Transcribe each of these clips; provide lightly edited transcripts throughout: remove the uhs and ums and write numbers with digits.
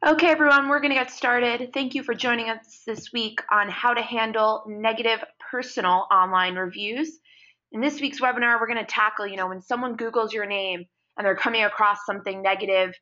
Okay, everyone, we're going to get started. Thank you for joining us this week on how to handle negative personal online reviews. In this week's webinar, we're going to tackle, when someone Googles your name and they're coming across something negative,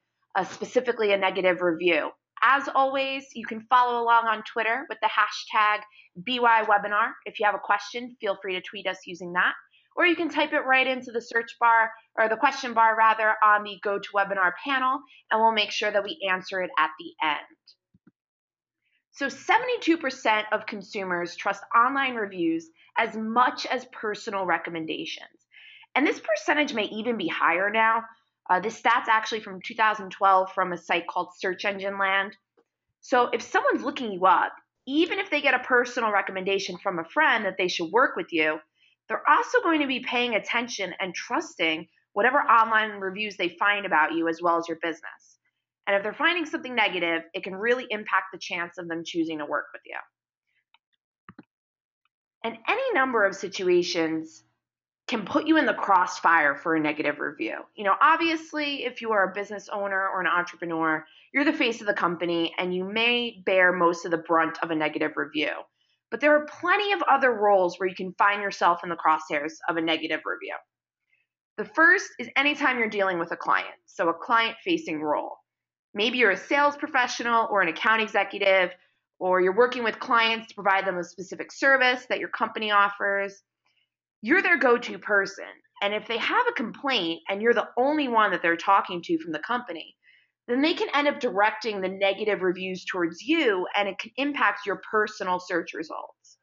specifically a negative review. As always, you can follow along on Twitter with the hashtag BYWebinar. If you have a question, feel free to tweet us using that. Or you can type it right into the search bar, or the question bar rather, on the GoToWebinar panel, and we'll make sure that we answer it at the end. So 72% of consumers trust online reviews as much as personal recommendations. And this percentage may even be higher now. This stat's actually from 2012 from a site called Search Engine Land. So if someone's looking you up, even if they get a personal recommendation from a friend that they should work with you, they're also going to be paying attention and trusting whatever online reviews they find about you as well as your business. And if they're finding something negative, it can really impact the chance of them choosing to work with you. And any number of situations can put you in the crossfire for a negative review. Obviously, if you are a business owner or an entrepreneur, you're the face of the company and you may bear most of the brunt of a negative review. But there are plenty of other roles where you can find yourself in the crosshairs of a negative review. The first is anytime you're dealing with a client, so a client-facing role. Maybe you're a sales professional or an account executive, or you're working with clients to provide them a specific service that your company offers. You're their go-to person, and if they have a complaint and you're the only one that they're talking to from the company, then they can end up directing the negative reviews towards you, and it can impact your personal search results.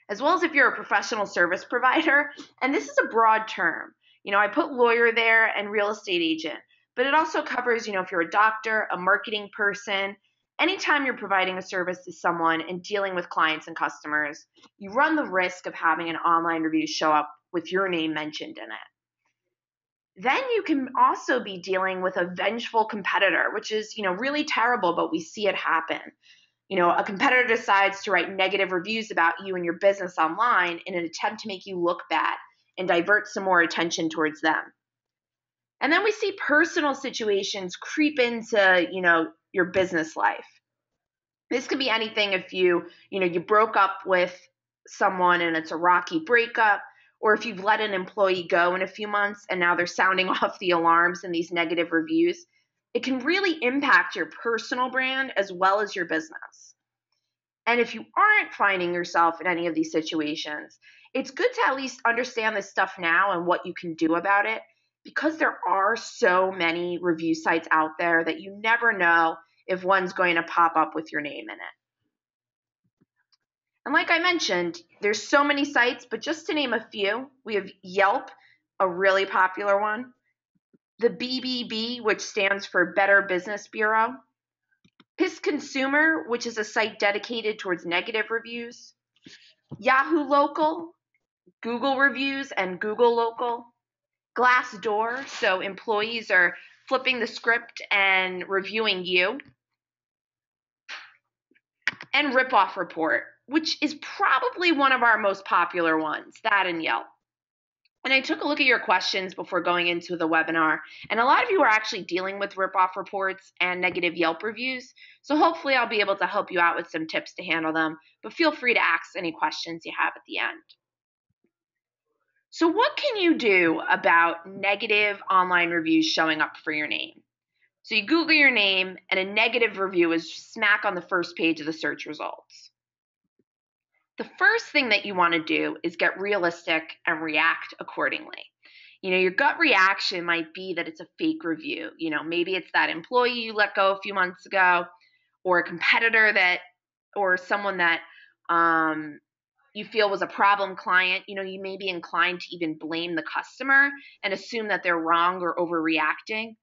As well as if you're a professional service provider, and this is a broad term. I put lawyer there and real estate agent, but it also covers, if you're a doctor, a marketing person, anytime you're providing a service to someone and dealing with clients and customers, you run the risk of having an online review show up with your name mentioned in it. Then you can also be dealing with a vengeful competitor, which is, really terrible, but we see it happen. A competitor decides to write negative reviews about you and your business online in an attempt to make you look bad and divert some more attention towards them. And then we see personal situations creep into, your business life. This could be anything if you broke up with someone and it's a rocky breakup, or if you've let an employee go in a few months and now they're sounding off the alarms in these negative reviews. It can really impact your personal brand as well as your business. And if you aren't finding yourself in any of these situations, it's good to at least understand this stuff now and what you can do about it, because there are so many review sites out there that you never know if one's going to pop up with your name in it. And like I mentioned, there's so many sites, but just to name a few, we have Yelp, a really popular one, the BBB, which stands for Better Business Bureau, Piss Consumer, which is a site dedicated towards negative reviews, Yahoo Local, Google Reviews and Google Local, Glassdoor, so employees are flipping the script and reviewing you, and Ripoff Report, which is probably one of our most popular ones, that and Yelp. And I took a look at your questions before going into the webinar, and a lot of you are actually dealing with ripoff reports and negative Yelp reviews, so hopefully I'll be able to help you out with some tips to handle them, but feel free to ask any questions you have at the end. So what can you do about negative online reviews showing up for your name? So you Google your name and a negative review is smack on the first page of the search results. The first thing that you want to do is get realistic and react accordingly. Your gut reaction might be that it's a fake review. Maybe it's that employee you let go a few months ago, or a competitor or someone that you feel was a problem client. You may be inclined to even blame the customer and assume that they're wrong or overreacting.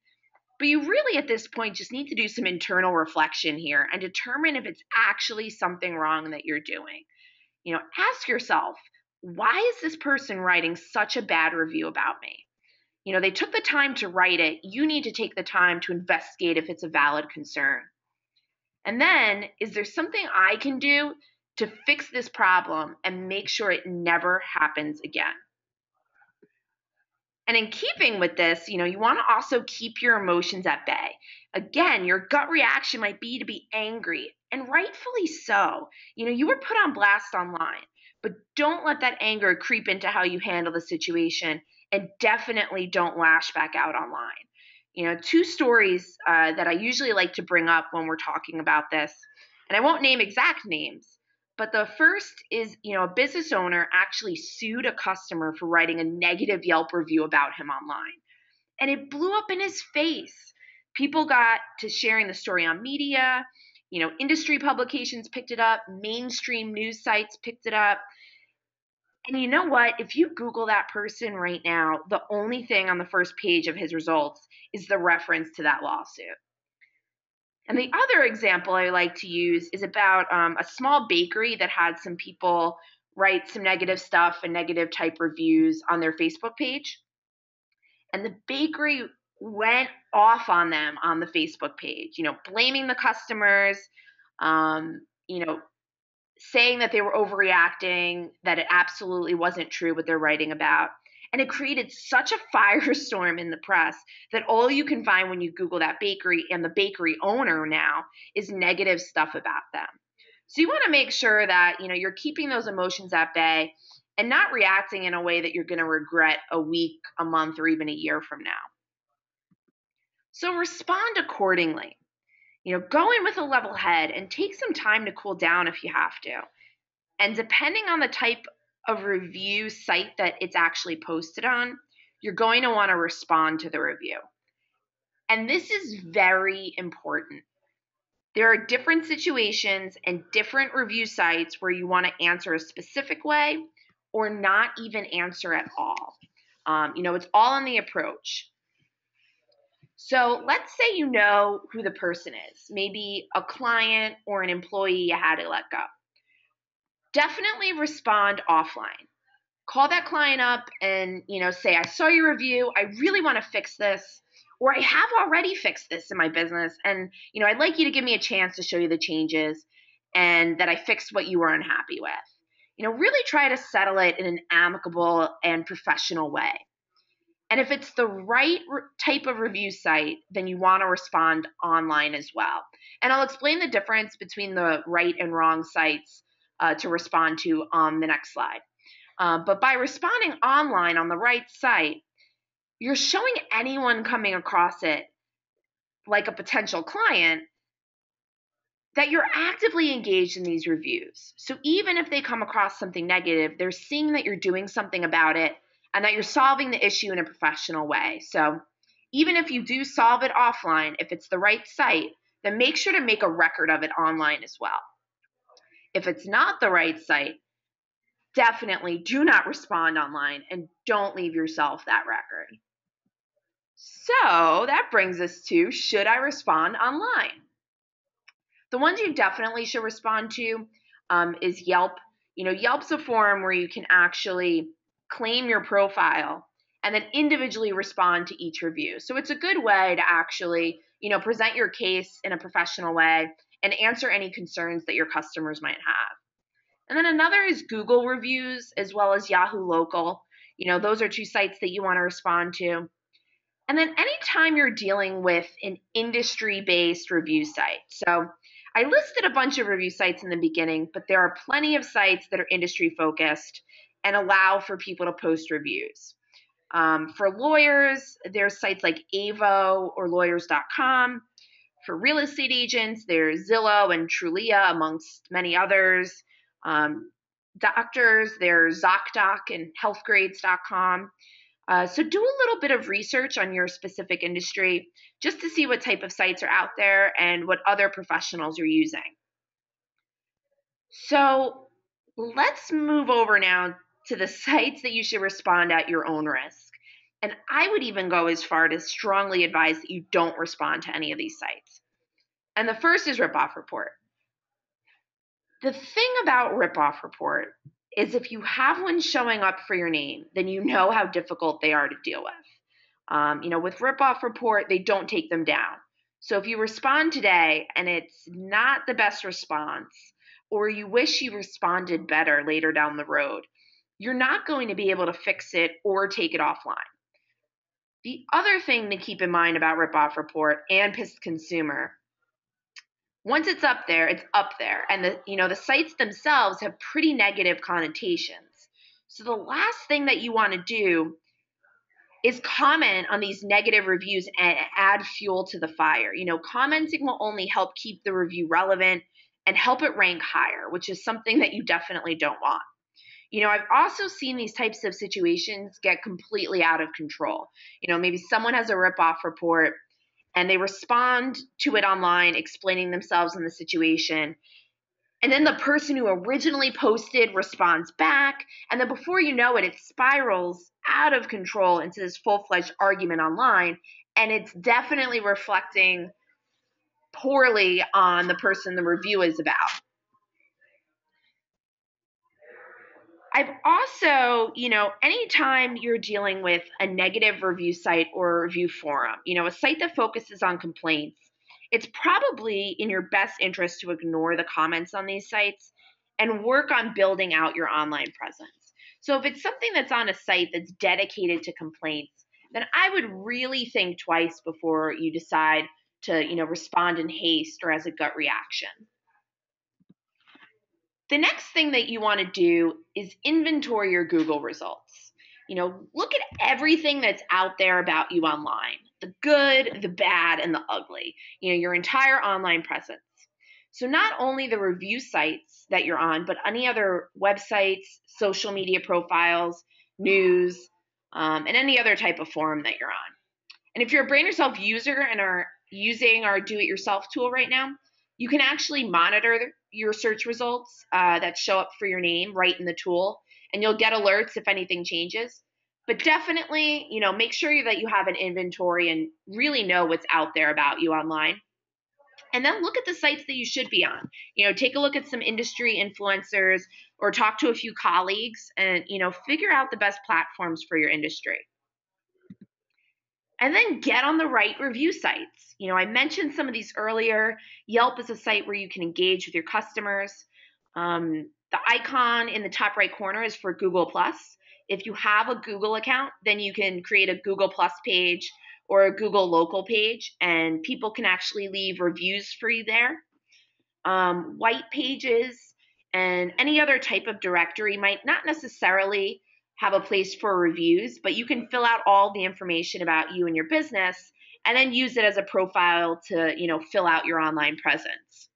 But you really, at this point, just need to do some internal reflection here and determine if it's actually something wrong that you're doing. Ask yourself, why is this person writing such a bad review about me? They took the time to write it. You need to take the time to investigate if it's a valid concern. And then, is there something I can do to fix this problem and make sure it never happens again? And in keeping with this, you want to also keep your emotions at bay. Again, your gut reaction might be to be angry, and rightfully so. You were put on blast online, but don't let that anger creep into how you handle the situation, and definitely don't lash back out online. Two stories that I usually like to bring up when we're talking about this, and I won't name exact names, but the first is, a business owner actually sued a customer for writing a negative Yelp review about him online. And it blew up in his face. People got to sharing the story on media. Industry publications picked it up. Mainstream news sites picked it up. And you know what? If you Google that person right now, the only thing on the first page of his results is the reference to that lawsuit. And the other example I like to use is about a small bakery that had some people write some negative stuff and negative type reviews on their Facebook page. And the bakery went off on them on the Facebook page, blaming the customers, um, you know, saying that they were overreacting, that it absolutely wasn't true what they're writing about. And it created such a firestorm in the press that all you can find when you Google that bakery and the bakery owner now is negative stuff about them. So you want to make sure that, you're keeping those emotions at bay and not reacting in a way that you're going to regret a week, a month, or even a year from now. So respond accordingly. Go in with a level head and take some time to cool down if you have to. And depending on the type of review site that it's actually posted on, you're going to want to respond to the review. And this is very important. There are different situations and different review sites where you want to answer a specific way or not even answer at all. It's all on the approach. So let's say you know who the person is, maybe a client or an employee you had to let go. Definitely respond offline. Call that client up and, say, I saw your review. I really want to fix this, or I have already fixed this in my business. And, I'd like you to give me a chance to show you the changes and that I fixed what you were unhappy with. Really try to settle it in an amicable and professional way. And if it's the right type of review site, then you want to respond online as well. And I'll explain the difference between the right and wrong sites to respond to on the next slide. But by responding online on the right site, you're showing anyone coming across it, like a potential client, that you're actively engaged in these reviews. So even if they come across something negative, they're seeing that you're doing something about it and that you're solving the issue in a professional way. So even if you do solve it offline, if it's the right site, then make sure to make a record of it online as well. If it's not the right site, definitely do not respond online and don't leave yourself that record. So that brings us to, should I respond online? The ones you definitely should respond to is Yelp. Yelp's a forum where you can actually claim your profile and then individually respond to each review. So it's a good way to actually, present your case in a professional way and answer any concerns that your customers might have. And then another is Google reviews as well as Yahoo Local. Those are two sites that you want to respond to. And then anytime you're dealing with an industry-based review site. So I listed a bunch of review sites in the beginning, but there are plenty of sites that are industry-focused and allow for people to post reviews. For lawyers, there's sites like Avo or lawyers.com. For real estate agents, there's Zillow and Trulia, amongst many others. Doctors, there's ZocDoc and healthgrades.com. So do a little bit of research on your specific industry just to see what type of sites are out there and what other professionals are using. So let's move over now to the sites that you should respond at your own risk. And I would even go as far to strongly advise that you don't respond to any of these sites. And the first is Ripoff Report. The thing about Ripoff Report is if you have one showing up for your name, then you know how difficult they are to deal with. With Ripoff Report, they don't take them down. So if you respond today and it's not the best response, or you wish you responded better later down the road, you're not going to be able to fix it or take it offline. The other thing to keep in mind about Ripoff Report and Pissed Consumer, once it's up there, it's up there. And the sites themselves have pretty negative connotations. So the last thing that you want to do is comment on these negative reviews and add fuel to the fire. Commenting will only help keep the review relevant and help it rank higher, which is something that you definitely don't want. I've also seen these types of situations get completely out of control. Maybe someone has a ripoff report and they respond to it online, explaining themselves in the situation. And then the person who originally posted responds back. And then before you know it, it spirals out of control into this full-fledged argument online. And it's definitely reflecting poorly on the person the review is about. I've also, anytime you're dealing with a negative review site or a review forum, a site that focuses on complaints, it's probably in your best interest to ignore the comments on these sites and work on building out your online presence. So if it's something that's on a site that's dedicated to complaints, then I would really think twice before you decide to, respond in haste or as a gut reaction. The next thing that you want to do is inventory your Google results. Look at everything that's out there about you online, the good, the bad, and the ugly, your entire online presence. So not only the review sites that you're on, but any other websites, social media profiles, news, and any other type of forum that you're on. And if you're a Brand Yourself user and are using our do-it-yourself tool right now, you can actually monitor your search results that show up for your name right in the tool, and you'll get alerts if anything changes. But definitely, make sure that you have an inventory and really know what's out there about you online. And then look at the sites that you should be on. Take a look at some industry influencers or talk to a few colleagues and, figure out the best platforms for your industry. And then get on the right review sites. I mentioned some of these earlier. Yelp is a site where you can engage with your customers. The icon in the top right corner is for Google+. If you have a Google account, then you can create a Google+ page or a Google local page, and people can actually leave reviews for you there. White pages and any other type of directory might not necessarily have a place for reviews, but you can fill out all the information about you and your business and then use it as a profile to, fill out your online presence.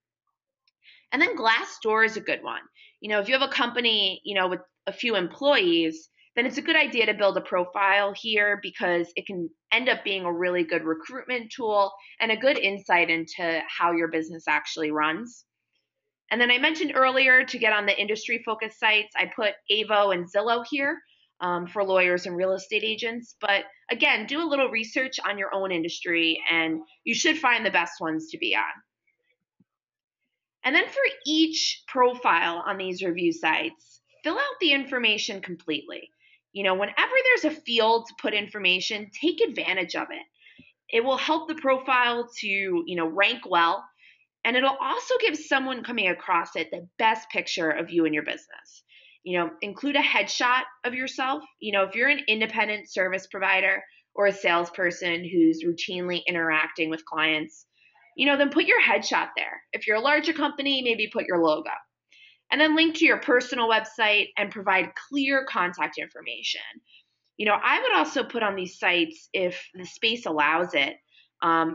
And then Glassdoor is a good one. If you have a company, with a few employees, then it's a good idea to build a profile here because it can end up being a really good recruitment tool and a good insight into how your business actually runs. And then I mentioned earlier to get on the industry focused sites, I put Avo and Zillow here for lawyers and real estate agents. But again, do a little research on your own industry and you should find the best ones to be on. And then for each profile on these review sites, fill out the information completely. Whenever there's a field to put information, take advantage of it. It will help the profile to, rank well, and it'll also give someone coming across it the best picture of you and your business. Include a headshot of yourself. If you're an independent service provider or a salesperson who's routinely interacting with clients, then put your headshot there. If you're a larger company, maybe put your logo. And then link to your personal website and provide clear contact information. I would also put on these sites, if the space allows it,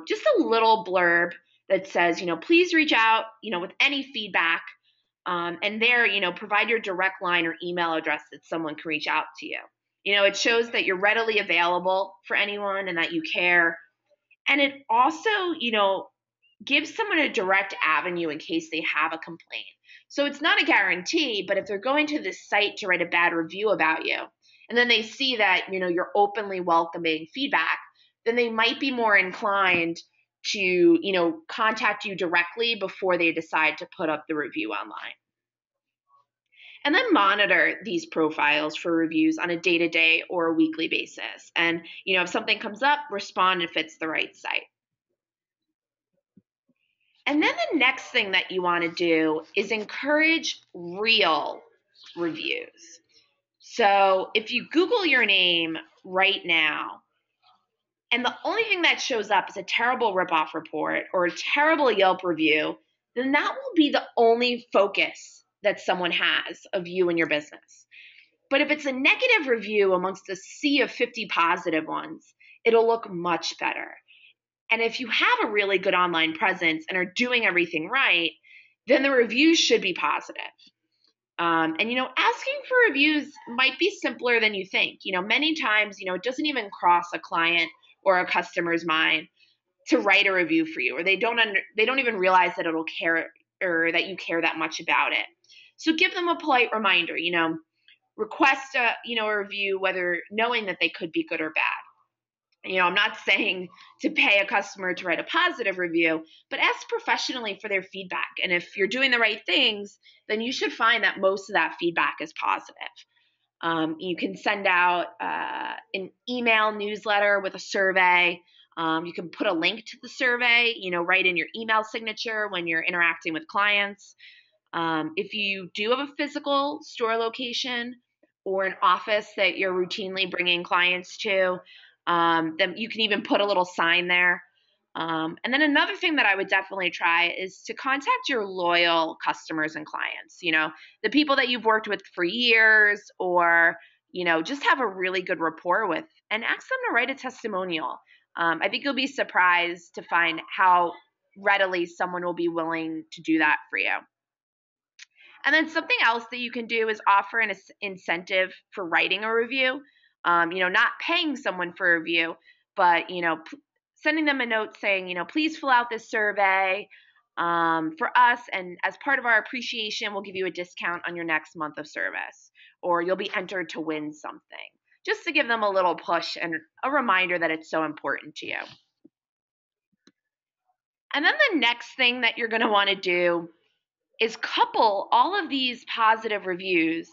just a little blurb that says, please reach out, with any feedback. And there, provide your direct line or email address that someone can reach out to you. It shows that you're readily available for anyone and that you care. And it also, gives someone a direct avenue in case they have a complaint. So it's not a guarantee, but if they're going to this site to write a bad review about you, and then they see that, you're openly welcoming feedback, then they might be more inclined to, contact you directly before they decide to put up the review online. And then monitor these profiles for reviews on a day-to-day or a weekly basis. And, if something comes up, respond if it's the right site. And then the next thing that you want to do is encourage real reviews. So if you Google your name right now, and the only thing that shows up is a terrible ripoff report or a terrible Yelp review, then that will be the only focus that someone has of you and your business. But if it's a negative review amongst a sea of 50 positive ones, it'll look much better. And if you have a really good online presence and are doing everything right, then the reviews should be positive. Asking for reviews might be simpler than you think. Many times, it doesn't even cross a client or a customer's mind to write a review for you, or they don't even realize that it'll care or that you care that much about it. So give them a polite reminder, request a review, whether knowing that they could be good or bad. I'm not saying to pay a customer to write a positive review, but ask professionally for their feedback. And if you're doing the right things, then you should find that most of that feedback is positive. You can send out an email newsletter with a survey. You can put a link to the survey, right in your email signature when you're interacting with clients. If you do have a physical store location or an office that you're routinely bringing clients to, then you can even put a little sign there. And then another thing that I would definitely try is to contact your loyal customers and clients, the people that you've worked with for years or, just have a really good rapport with, and ask them to write a testimonial. I think you'll be surprised to find how readily someone will be willing to do that for you. And then something else that you can do is offer an incentive for writing a review. Not paying someone for a review, but sending them a note saying, please fill out this survey for us, and as part of our appreciation, we'll give you a discount on your next month of service, or you'll be entered to win something, just to give them a little push and a reminder that it's so important to you. And then the next thing that you're going to want to do is couple all of these positive reviews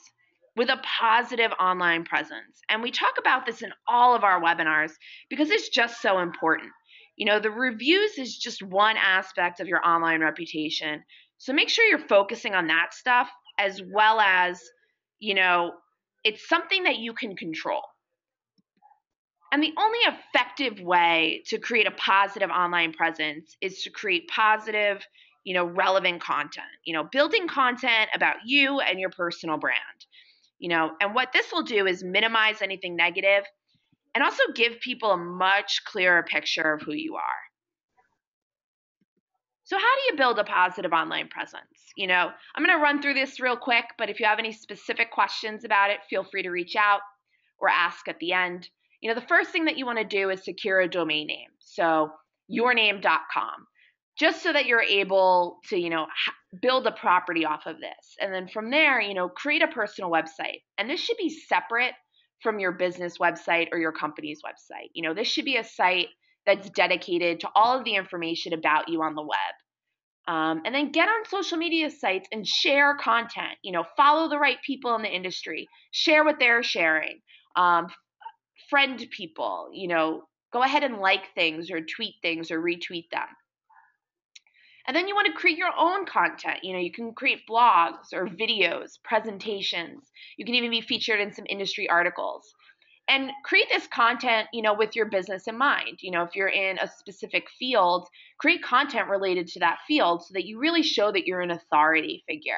with a positive online presence. And we talk about this in all of our webinars because it's just so important. The reviews is just one aspect of your online reputation. So make sure you're focusing on that stuff, as well as, it's something that you can control. And the only effective way to create a positive online presence is to create positive, relevant content, building content about you and your personal brand, and what this will do is minimize anything negative and also give people a much clearer picture of who you are. So how do you build a positive online presence? I'm going to run through this real quick, but if you have any specific questions about it, feel free to reach out or ask at the end. The first thing that you want to do is secure a domain name. So yourname.com, just so that you're able to, build a property off of this. And then from there, create a personal website. And this should be separate from your business website or your company's website. This should be a site that's dedicated to all of the information about you on the web. And then get on social media sites and share content. Follow the right people in the industry. Share what they're sharing. Friend people, go ahead and like things or tweet things or retweet them. And then you want to create your own content. You can create blogs or videos, presentations. You can even be featured in some industry articles. And create this content, with your business in mind. If you're in a specific field, create content related to that field so that you really show that you're an authority figure.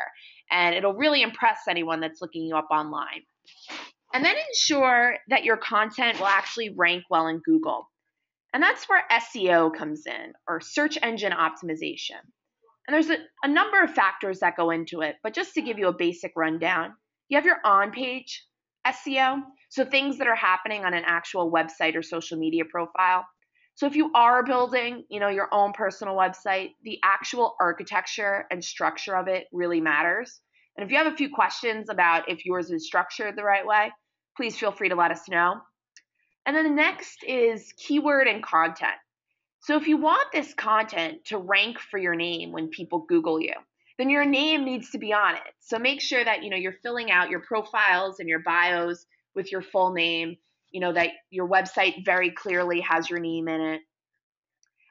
And it'll really impress anyone that's looking you up online. And then ensure that your content will actually rank well in Google. And that's where SEO comes in, or search engine optimization. And there's a number of factors that go into it, but just to give you a basic rundown, you have your on-page SEO, so things that are happening on an actual website or social media profile. So if you are building, your own personal website, the actual architecture and structure of it really matters. And if you have a few questions about if yours is structured the right way, please feel free to let us know. And then the next is keyword and content. So if you want this content to rank for your name when people Google you, then your name needs to be on it. So make sure that, you're filling out your profiles and your bios with your full name, that your website very clearly has your name in it.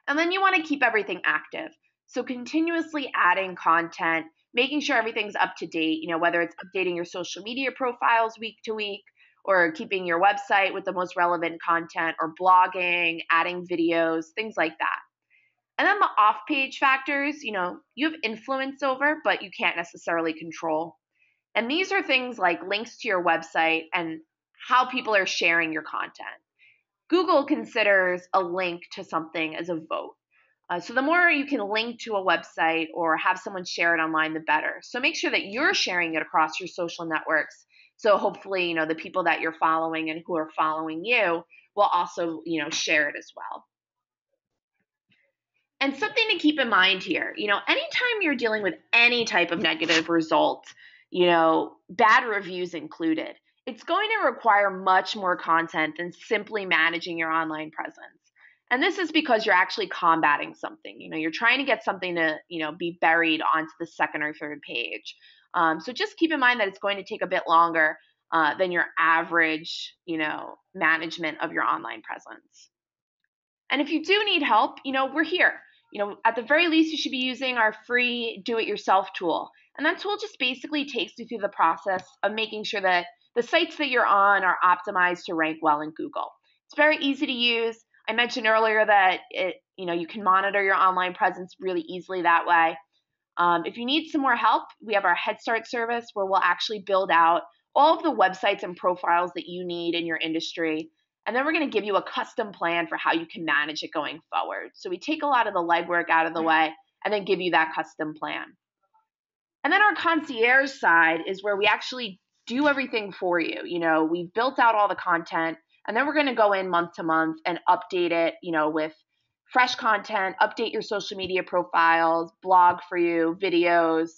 And then you want to keep everything active. So continuously adding content, making sure everything's up to date, whether it's updating your social media profiles week to week, or keeping your website with the most relevant content, or blogging, adding videos, things like that. And then the off-page factors, you have influence over, but you can't necessarily control. And these are things like links to your website and how people are sharing your content. Google considers a link to something as a vote. So the more you can link to a website or have someone share it online, the better. So make sure that you're sharing it across your social networks. So hopefully, the people that you're following and who are following you will also, share it as well. And something to keep in mind here, anytime you're dealing with any type of negative result, bad reviews included, it's going to require much more content than simply managing your online presence. And this is because you're actually combating something. You're trying to get something to, be buried onto the second or third page. So just keep in mind that it's going to take a bit longer than your average, management of your online presence. And if you do need help, we're here. At the very least, you should be using our free do-it-yourself tool. And that tool just basically takes you through the process of making sure that the sites that you're on are optimized to rank well in Google. It's very easy to use. I mentioned earlier that you can monitor your online presence really easily that way. If you need some more help, we have our Head Start service where we'll actually build out all of the websites and profiles that you need in your industry. And then we're going to give you a custom plan for how you can manage it going forward. So we take a lot of the legwork out of the way and then give you that custom plan. And then our concierge side is where we actually do everything for you. We've built out all the content, and then we're going to go in month to month and update it, with fresh content, update your social media profiles, blog for you, videos.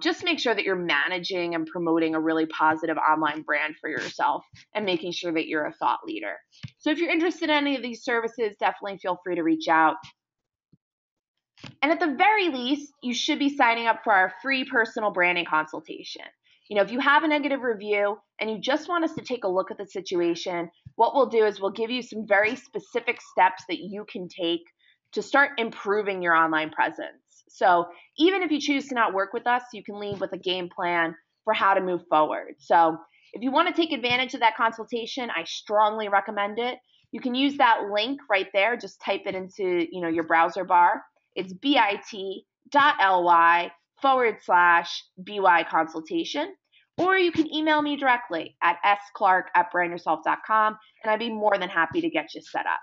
Just make sure that you're managing and promoting a really positive online brand for yourself and making sure that you're a thought leader. So if you're interested in any of these services, definitely feel free to reach out. And at the very least, you should be signing up for our free personal branding consultation. If you have a negative review and you just want us to take a look at the situation, what we'll do is we'll give you some very specific steps that you can take to start improving your online presence. So even if you choose to not work with us, you can leave with a game plan for how to move forward. So if you want to take advantage of that consultation, I strongly recommend it. You can use that link right there. Just type it into your browser bar. It's bit.ly/BY consultation. Or you can email me directly at sclark@BrandYourself.com, and I'd be more than happy to get you set up.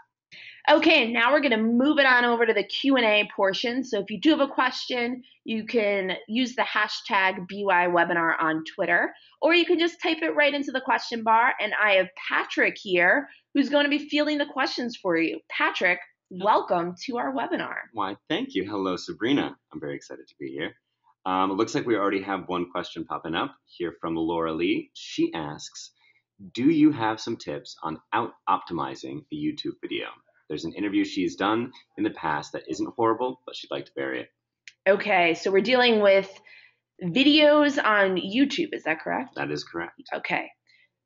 Okay, and now we're going to move it on over to the Q&A portion. So if you do have a question, you can use the hashtag BYWebinar on Twitter, or you can just type it right into the question bar. And I have Patrick here, who's going to be fielding the questions for you. Patrick, welcome to our webinar. Why, thank you. Hello, Sabrina. I'm very excited to be here. It looks like we already have one question popping up here from Laura Lee. She asks, do you have some tips on optimizing a YouTube video? There's an interview she's done in the past that isn't horrible, but she'd like to bury it. Okay, so we're dealing with videos on YouTube, is that correct? That is correct. Okay.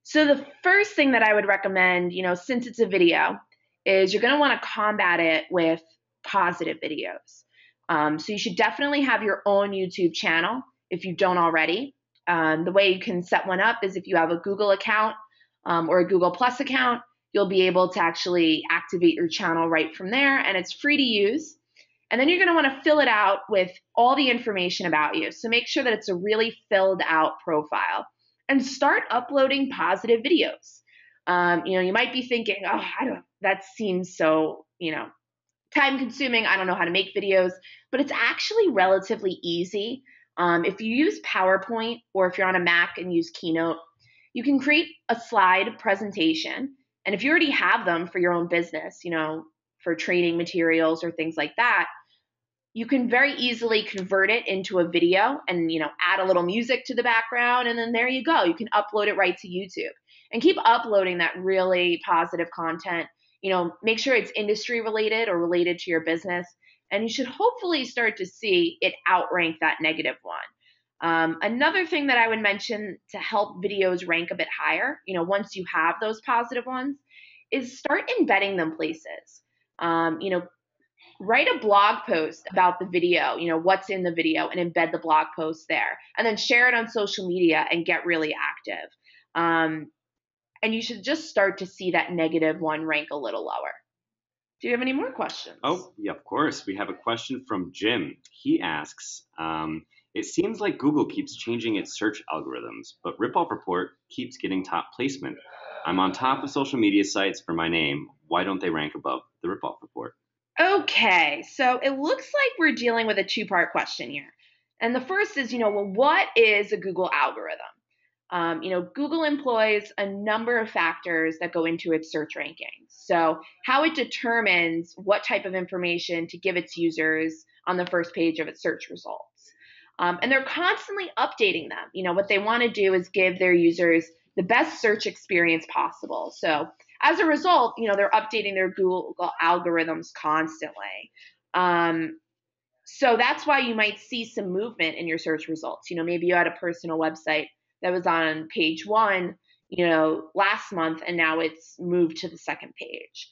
So the first thing that I would recommend, since it's a video, is you're going to want to combat it with positive videos. So you should definitely have your own YouTube channel if you don't already. The way you can set one up is if you have a Google account or a Google Plus account, you'll be able to actually activate your channel right from there, and it's free to use. And then you're going to want to fill it out with all the information about you. So make sure that it's a really filled out profile and start uploading positive videos. You might be thinking, that seems so, time consuming. I don't know how to make videos, but it's actually relatively easy. If you use PowerPoint or if you're on a Mac and use Keynote, you can create a slide presentation. And if you already have them for your own business, for training materials or things like that, you can very easily convert it into a video and, add a little music to the background. And then there you go. You can upload it right to YouTube and keep uploading that really positive content. Make sure it's industry related or related to your business. And you should hopefully start to see it outrank that negative one. Another thing that I would mention to help videos rank a bit higher, once you have those positive ones, is start embedding them places. Write a blog post about the video, what's in the video, and embed the blog post there. And then share it on social media and get really active. and you should just start to see that -1 rank a little lower. Do you have any more questions? Oh, yeah, of course. We have a question from Jim. He asks, it seems like Google keeps changing its search algorithms, but Ripoff Report keeps getting top placement. I'm on top of social media sites for my name. Why don't they rank above the Ripoff Report? Okay, so it looks like we're dealing with a two-part question here. And the first is, well, what is a Google algorithm? Google employs a number of factors that go into its search rankings. So, how it determines what type of information to give its users on the first page of its search results. And they're constantly updating them. What they want to do is give their users the best search experience possible. So, as a result, they're updating their Google algorithms constantly. So that's why you might see some movement in your search results. Maybe you had a personal website that was on page 1, last month, and now it's moved to the second page.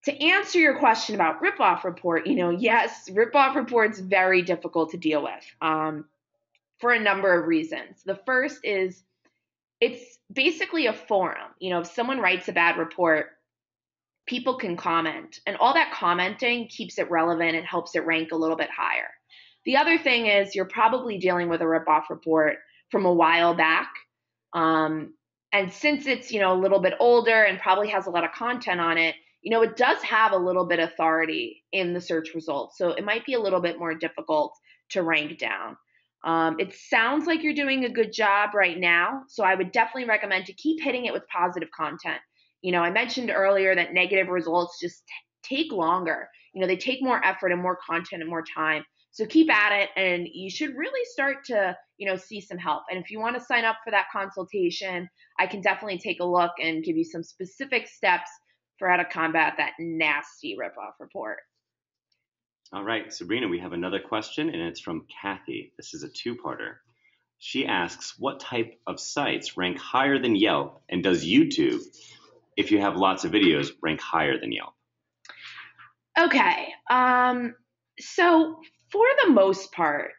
To answer your question about Ripoff Report, yes, Ripoff Report's very difficult to deal with for a number of reasons. The first is it's basically a forum. If someone writes a bad report, people can comment, and all that commenting keeps it relevant and helps it rank a little bit higher. The other thing is you're probably dealing with a Ripoff Report from a while back. And since it's, a little bit older and probably has a lot of content on it, it does have a little bit of authority in the search results. So it might be a little bit more difficult to rank down. It sounds like you're doing a good job right now. So I would definitely recommend to keep hitting it with positive content. I mentioned earlier that negative results just take longer. They take more effort and more content and more time. So keep at it, and you should really start to, see some help. And if you want to sign up for that consultation, I can definitely take a look and give you some specific steps for how to combat that nasty ripoff report. All right, Sabrina, we have another question, and it's from Kathy. This is a two-parter. She asks, what type of sites rank higher than Yelp, and does YouTube, if you have lots of videos, rank higher than Yelp? Okay, so for the most part,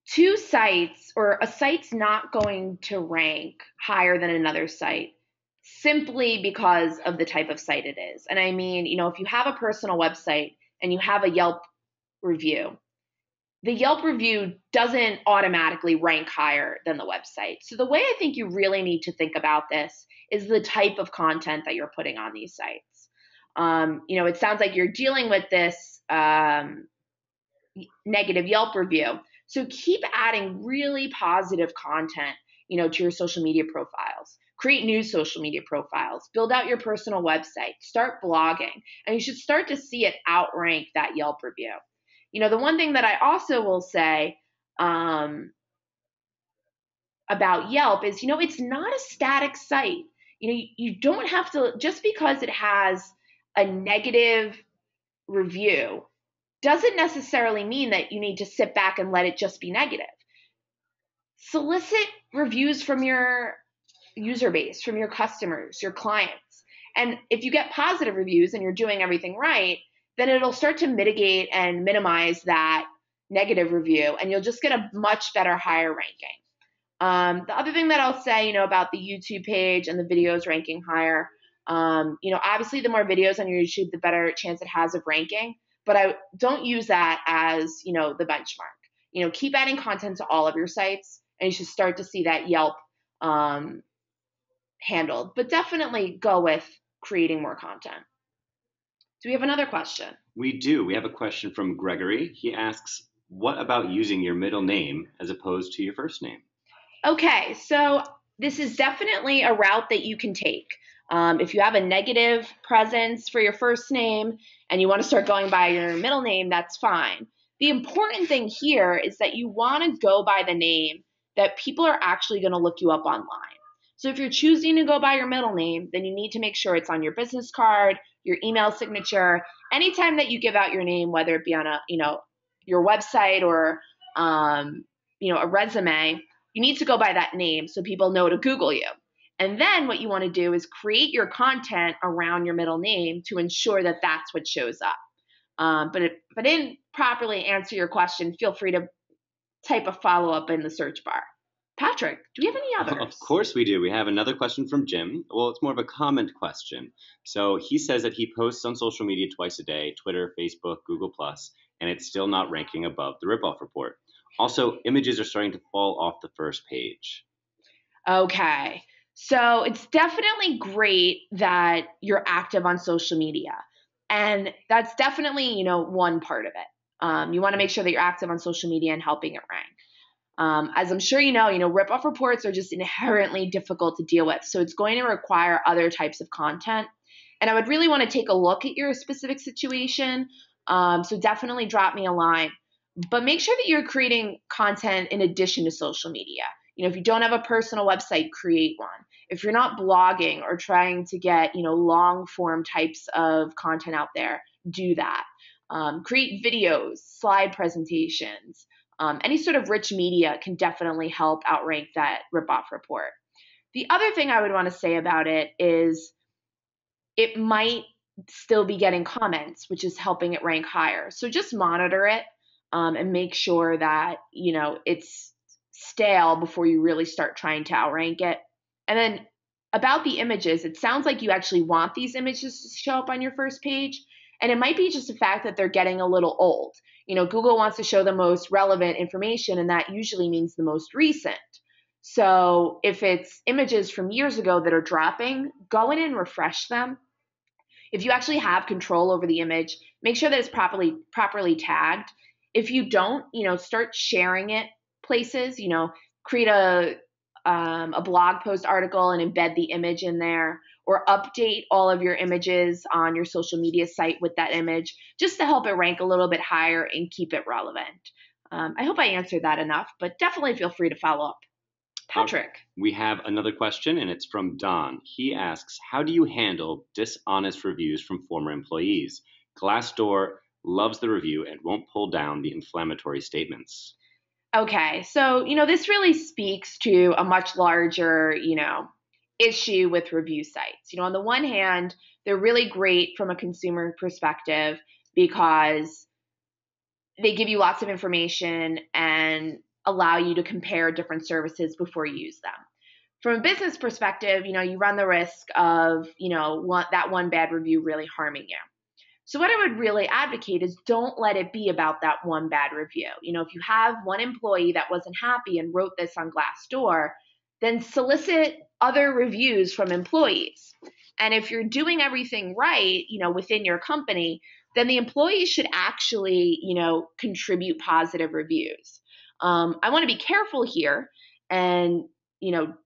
two sites or a site's not going to rank higher than another site simply because of the type of site it is. And I mean, if you have a personal website and you have a Yelp review, the Yelp review doesn't automatically rank higher than the website. So the way I think you really need to think about this is the type of content that you're putting on these sites. It sounds like you're dealing with this negative Yelp review. So keep adding really positive content, to your social media profiles. Create new social media profiles. Build out your personal website. Start blogging. And you should start to see it outrank that Yelp review. The one thing that I also will say about Yelp is, it's not a static site. You don't have to, just because it has a negative review doesn't necessarily mean that you need to sit back and let it just be negative. Solicit reviews from your user base, from your customers, your clients. And if you get positive reviews and you're doing everything right, then it'll start to mitigate and minimize that negative review, and you'll just get a much better, higher ranking. The other thing that I'll say, about the YouTube page and the videos ranking higher, obviously the more videos on your YouTube, the better chance it has of ranking. But I don't use that as, the benchmark. Keep adding content to all of your sites, and you should start to see that Yelp handled. But definitely go with creating more content. Do we have another question? We do. We have a question from Gregory. He asks, what about using your middle name as opposed to your first name? Okay, so this is definitely a route that you can take. If you have a negative presence for your first name and you want to start going by your middle name, that's fine. The important thing here is that you want to go by the name that people are actually going to look you up online. So if you're choosing to go by your middle name, then you need to make sure it's on your business card, your email signature, anytime that you give out your name, whether it be on a, your website or, a resume, you need to go by that name so people know to Google you. And then what you want to do is create your content around your middle name to ensure that that's what shows up. But if I didn't properly answer your question, feel free to type a follow-up in the search bar. Patrick, do we have any others? Of course we do. We have another question from Jim. Well, it's more of a comment question. So he says that he posts on social media twice a day, Twitter, Facebook, Google+, and it's still not ranking above the Ripoff Report. Also, images are starting to fall off the first page. Okay. So it's definitely great that you're active on social media. And that's definitely, one part of it. You want to make sure that you're active on social media and helping it rank. As I'm sure you know, ripoff reports are just inherently difficult to deal with. So it's going to require other types of content. And I would really want to take a look at your specific situation. So definitely drop me a line. But make sure that you're creating content in addition to social media. If you don't have a personal website, create one. If you're not blogging or trying to get, long form types of content out there, do that. Create videos, slide presentations. Any sort of rich media can definitely help outrank that ripoff report. The other thing I would want to say about it is it might still be getting comments, which is helping it rank higher. So just monitor it and make sure that, it's stale before you really start trying to outrank it. And then about the images, it sounds like you actually want these images to show up on your first page. And it might be just the fact that they're getting a little old. Google wants to show the most relevant information, and that usually means the most recent. So if it's images from years ago that are dropping, go in and refresh them. If you actually have control over the image, make sure that it's properly tagged. If you don't, start sharing it places, create a blog post article and embed the image in there, or update all of your images on your social media site with that image, just to help it rank a little bit higher and keep it relevant. I hope I answered that enough, but definitely feel free to follow up. Patrick. We have another question, and it's from Don. He asks, how do you handle dishonest reviews from former employees? Glassdoor loves the review and won't pull down the inflammatory statements. Okay, so, this really speaks to a much larger, issue with review sites. On the one hand, they're really great from a consumer perspective because they give you lots of information and allow you to compare different services before you use them. From a business perspective, you run the risk of, that one bad review really harming you. So what I would really advocate is don't let it be about that one bad review. If you have one employee that wasn't happy and wrote this on Glassdoor, then solicit other reviews from employees. And if you're doing everything right, within your company, then the employees should actually, contribute positive reviews. I want to be careful here and,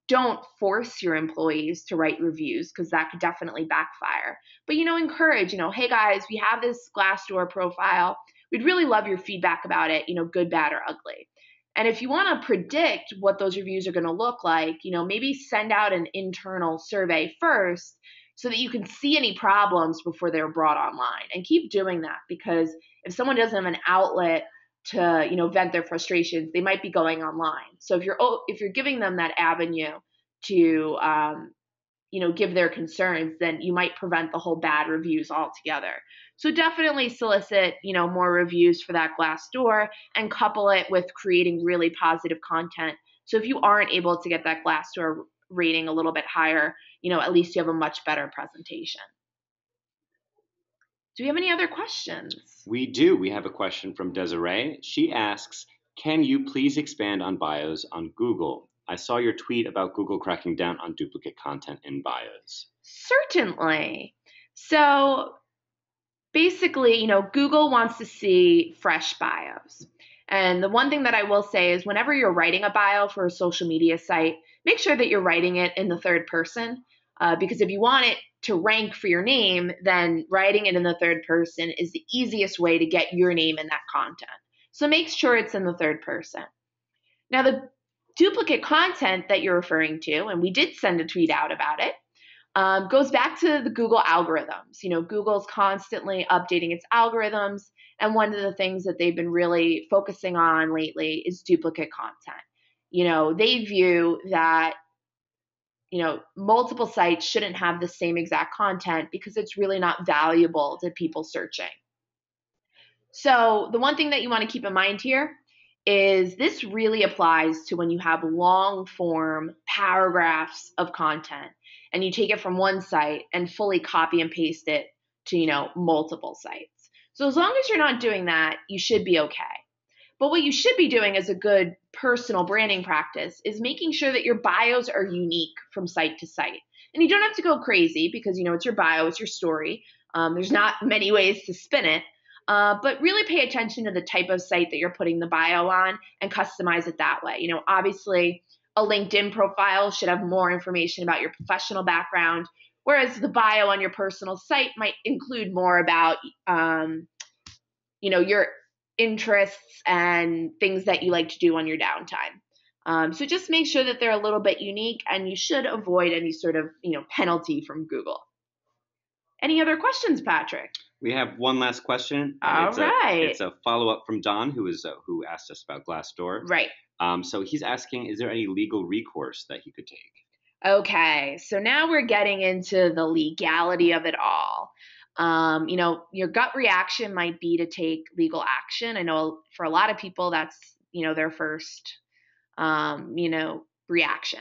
don't force your employees to write reviews because that could definitely backfire. But, encourage, hey guys, we have this Glassdoor profile. We'd really love your feedback about it, good, bad, or ugly. And if you want to predict what those reviews are going to look like, maybe send out an internal survey first so that you can see any problems before they're brought online. And keep doing that, because if someone doesn't have an outlet to, vent their frustrations, they might be going online. So if you're giving them that avenue to, give their concerns, then you might prevent the whole bad reviews altogether. So definitely solicit, more reviews for that Glassdoor and couple it with creating really positive content. So if you aren't able to get that Glassdoor rating a little bit higher, at least you have a much better presentation. Do we have any other questions? We do. We have a question from Desiree. She asks, can you please expand on bios on Google? I saw your tweet about Google cracking down on duplicate content in bios. Certainly. So basically, Google wants to see fresh bios. And the one thing that I will say is whenever you're writing a bio for a social media site, make sure that you're writing it in the third person. Because if you want it to rank for your name, then writing it in the third person is the easiest way to get your name in that content. So make sure it's in the third person. Now, the duplicate content that you're referring to, and we did send a tweet out about it, goes back to the Google algorithms. Google's constantly updating its algorithms, and one of the things that they've been really focusing on lately is duplicate content. They view that multiple sites shouldn't have the same exact content because it's really not valuable to people searching. So the one thing that you want to keep in mind here is this really applies to when you have long form paragraphs of content and you take it from one site and fully copy and paste it to, multiple sites. So as long as you're not doing that, you should be okay. But what you should be doing as a good personal branding practice is making sure that your bios are unique from site to site. And you don't have to go crazy because, it's your bio, it's your story. There's not many ways to spin it. But really pay attention to the type of site that you're putting the bio on and customize it that way. Obviously, a LinkedIn profile should have more information about your professional background, whereas the bio on your personal site might include more about, your interests and things that you like to do on your downtime. So just make sure that they're a little bit unique, and you should avoid any sort of, penalty from Google. Any other questions, Patrick? We have one last question. All right. It's a follow-up from Don, who asked us about Glassdoor. Right. So he's asking, is there any legal recourse that he could take? Okay, so now we're getting into the legality of it all. Your gut reaction might be to take legal action. I know for a lot of people that's, their first, reaction.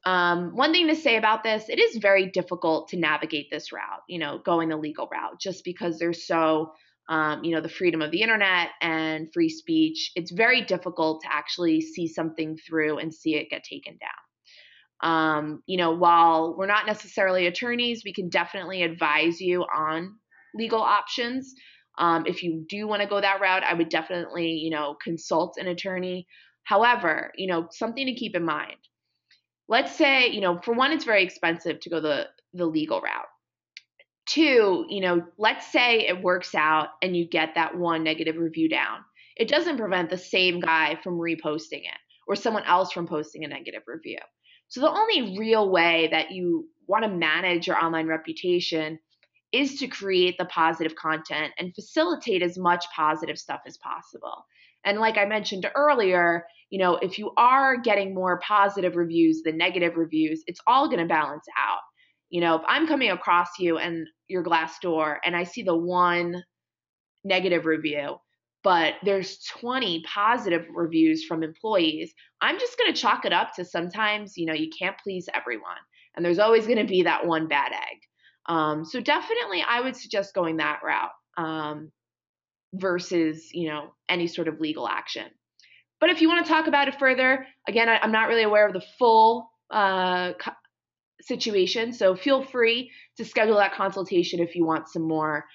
One thing to say about this, it is very difficult to navigate this route, going the legal route, just because there's so, the freedom of the internet and free speech. It's very difficult to actually see something through and see it get taken down. While we're not necessarily attorneys, we can definitely advise you on legal options. If you do want to go that route, I would definitely, consult an attorney. However, something to keep in mind. Let's say, for one, it's very expensive to go the legal route. Two, let's say it works out and you get that one negative review down. It doesn't prevent the same guy from reposting it or someone else from posting a negative review. So the only real way that you want to manage your online reputation is to create the positive content and facilitate as much positive stuff as possible. And like I mentioned earlier, if you are getting more positive reviews than negative reviews, it's all going to balance out. If I'm coming across you and your Glassdoor and I see the one negative review, but there's 20 positive reviews from employees, I'm just going to chalk it up to sometimes, you can't please everyone. And there's always going to be that one bad egg. So definitely I would suggest going that route versus, any sort of legal action. But if you want to talk about it further, again, I'm not really aware of the full situation. So feel free to schedule that consultation if you want some more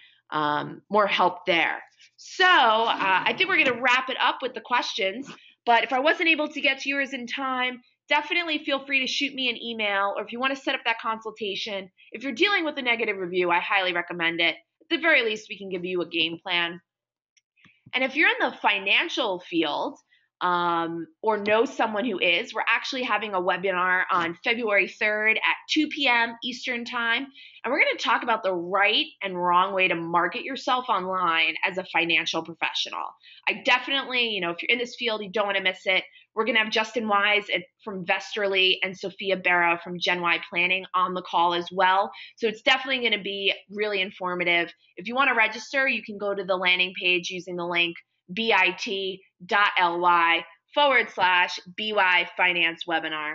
help there. So I think we're going to wrap it up with the questions. But if I wasn't able to get to yours in time, definitely feel free to shoot me an email, or if you want to set up that consultation. If you're dealing with a negative review, I highly recommend it. At the very least, we can give you a game plan. And if you're in the financial field, or know someone who is, we're actually having a webinar on February 3rd at 2 p.m. Eastern Time. And we're going to talk about the right and wrong way to market yourself online as a financial professional. I definitely, if you're in this field, you don't want to miss it. We're going to have Justin Wise from Vesterly and Sophia Berra from Gen Y Planning on the call as well. So it's definitely going to be really informative. If you want to register, you can go to the landing page using the link bit.ly/BY Finance Webinar.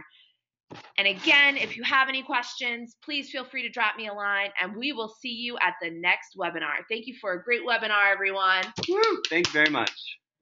And again, if you have any questions, please feel free to drop me a line, and we will see you at the next webinar. Thank you for a great webinar, everyone. Woo! Thanks very much.